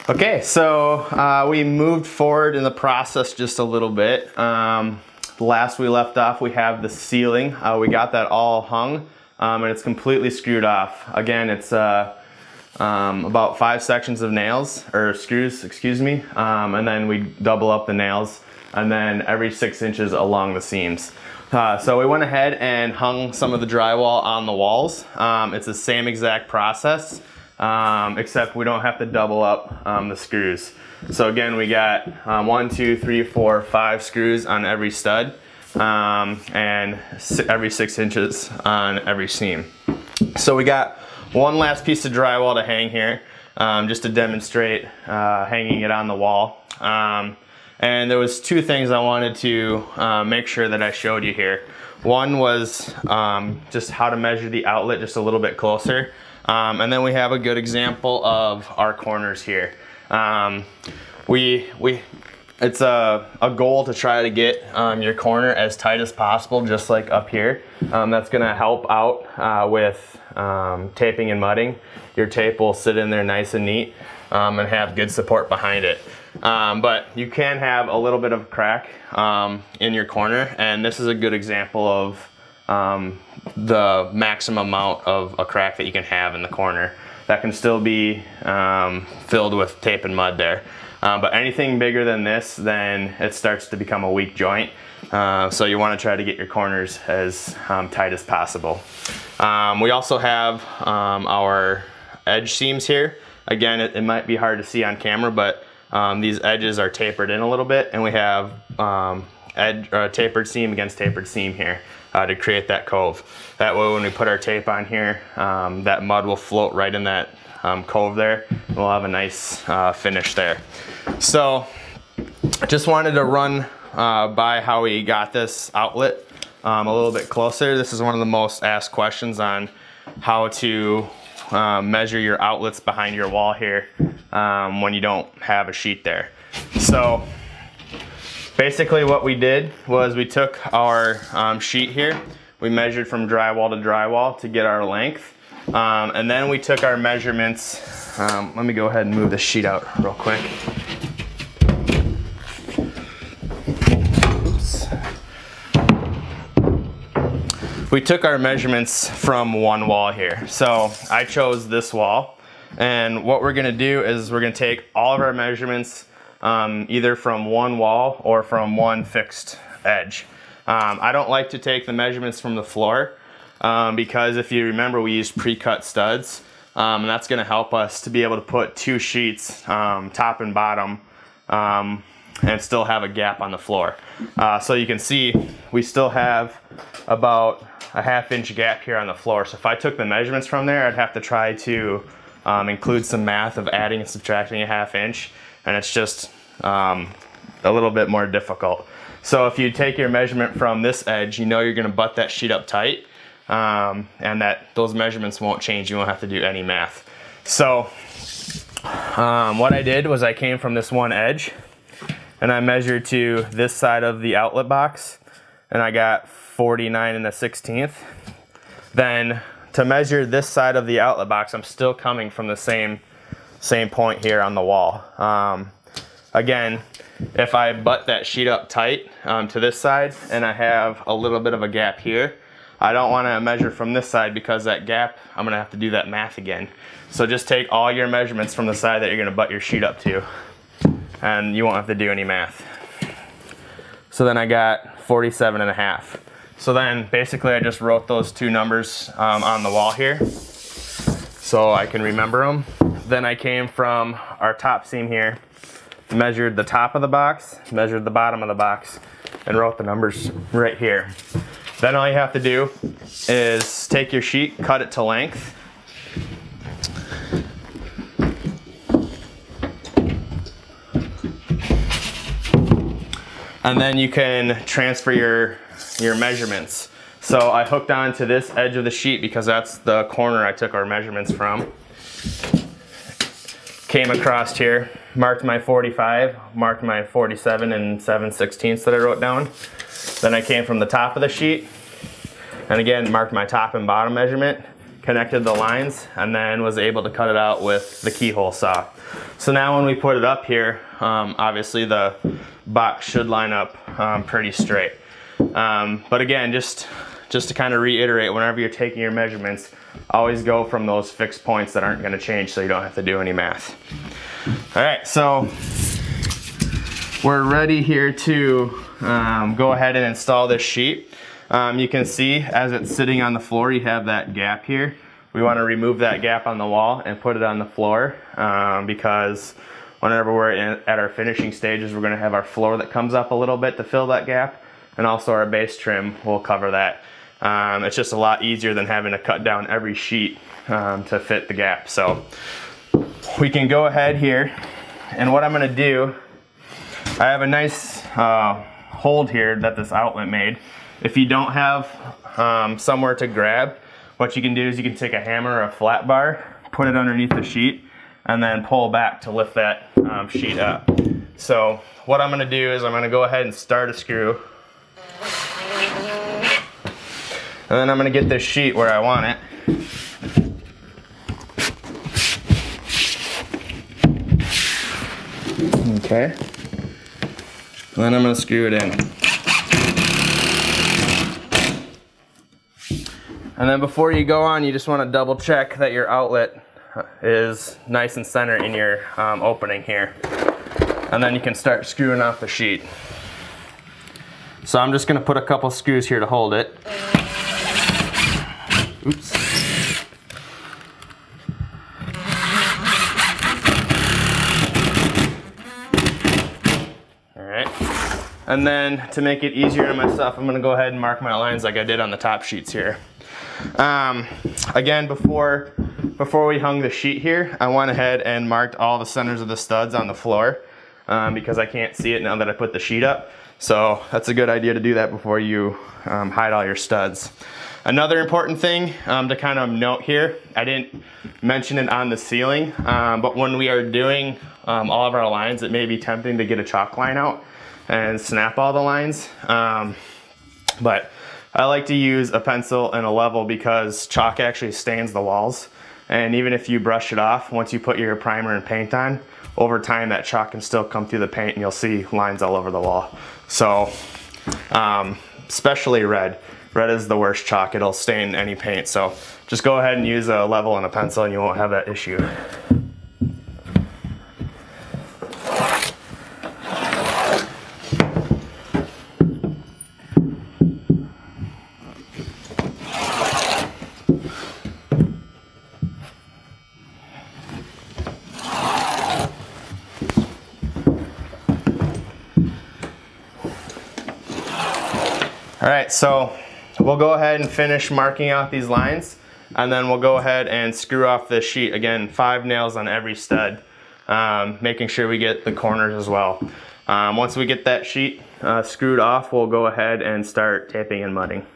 Okay, so we moved forward in the process just a little bit. Last we left off, we have the ceiling. We got that all hung, and it's completely screwed off. Again, it's about 5 sections of nails, or screws, excuse me, and then we double up the nails, and then every 6 inches along the seams. So we went ahead and hung some of the drywall on the walls. It's the same exact process. Except we don't have to double up the screws. So again, we got 1, 2, 3, 4, 5 screws on every stud, and every 6 inches on every seam. So we got one last piece of drywall to hang here, just to demonstrate hanging it on the wall. And there was 2 things I wanted to make sure that I showed you here. One was just how to measure the outlet just a little bit closer. And then we have a good example of our corners here. It's a goal to try to get your corner as tight as possible, just like up here. That's gonna help out with taping and mudding. Your tape will sit in there nice and neat and have good support behind it. But you can have a little bit of crack in your corner, and this is a good example of the maximum amount of a crack that you can have in the corner. That can still be filled with tape and mud there. But anything bigger than this, then it starts to become a weak joint. So you want to try to get your corners as tight as possible. We also have our edge seams here. Again, it might be hard to see on camera, but these edges are tapered in a little bit, and we have tapered seam against tapered seam here to create that cove. That way when we put our tape on here, that mud will float right in that cove there, and we'll have a nice finish there. So just wanted to run by how we got this outlet a little bit closer. This is one of the most asked questions on how to measure your outlets behind your wall here when you don't have a sheet there. So basically what we did was we took our sheet here, we measured from drywall to drywall to get our length, and then we took our measurements. Let me go ahead and move the sheet out real quick. Oops. We took our measurements from one wall here. So I chose this wall, and what we're gonna do is we're gonna take all of our measurements either from one wall or from one fixed edge. I don't like to take the measurements from the floor because if you remember, we used pre-cut studs, and that's gonna help us to be able to put 2 sheets, top and bottom, and still have a gap on the floor. So you can see we still have about a 1/2 inch gap here on the floor. So if I took the measurements from there, I'd have to try to include some math of adding and subtracting a 1/2 inch, and it's just a little bit more difficult. So if you take your measurement from this edge, you know you're gonna butt that sheet up tight, and that those measurements won't change. You won't have to do any math. So what I did was I came from this one edge, and I measured to this side of the outlet box, and I got 49 1/16. Then to measure this side of the outlet box, I'm still coming from the same point here on the wall. Again, if I butt that sheet up tight to this side and I have a little bit of a gap here, I don't want to measure from this side because that gap, I'm going to have to do that math again. So just take all your measurements from the side that you're going to butt your sheet up to, and you won't have to do any math. So then I got 47 1/2. So then basically I just wrote those 2 numbers on the wall here so I can remember them. Then I came from our top seam here, measured the top of the box, measured the bottom of the box, and wrote the numbers right here. Then all you have to do is take your sheet, cut it to length, and then you can transfer your measurements. So I hooked on to this edge of the sheet because that's the corner I took our measurements from. Came across here, marked my 45, marked my 47 7/16 that I wrote down. Then I came from the top of the sheet, and again marked my top and bottom measurement, connected the lines, and then was able to cut it out with the keyhole saw. So now when we put it up here, obviously the box should line up pretty straight. But again, just to kind of reiterate, whenever you're taking your measurements, always go from those fixed points that aren't going to change, so you don't have to do any math. All right, so we're ready here to go ahead and install this sheet. You can see as it's sitting on the floor, you have that gap here. We want to remove that gap on the wall and put it on the floor because whenever we're at our finishing stages, we're going to have our floor that comes up a little bit to fill that gap, and also our base trim will cover that. It's just a lot easier than having to cut down every sheet to fit the gap. So we can go ahead here, and what I'm going to do, I have a nice hold here that this outlet made. If you don't have somewhere to grab, what you can do is you can take a hammer or a flat bar, put it underneath the sheet, and then pull back to lift that sheet up. So what I'm going to do is I'm going to go ahead and start a screw, and then I'm going to get this sheet where I want it. Okay, and then I'm going to screw it in. And then before you go on, you just want to double check that your outlet is nice and center in your opening here. And then you can start screwing off the sheet. So I'm just going to put a couple screws here to hold it. Oops. Alright. And then to make it easier on myself, I'm going to go ahead and mark my lines like I did on the top sheets here. Again, before we hung the sheet here, I went ahead and marked all the centers of the studs on the floor because I can't see it now that I put the sheet up. So that's a good idea to do that before you hide all your studs. Another important thing to kind of note here, I didn't mention it on the ceiling, but when we are doing all of our lines, it may be tempting to get a chalk line out and snap all the lines. But I like to use a pencil and a level because chalk actually stains the walls. And even if you brush it off, once you put your primer and paint on, over time that chalk can still come through the paint and you'll see lines all over the wall. So, especially red. Red is the worst chalk, it'll stain any paint. So just go ahead and use a level and a pencil and you won't have that issue. All right, so we'll go ahead and finish marking out these lines, and then we'll go ahead and screw off this sheet. Again, 5 nails on every stud, making sure we get the corners as well. Once we get that sheet screwed off, we'll go ahead and start taping and mudding.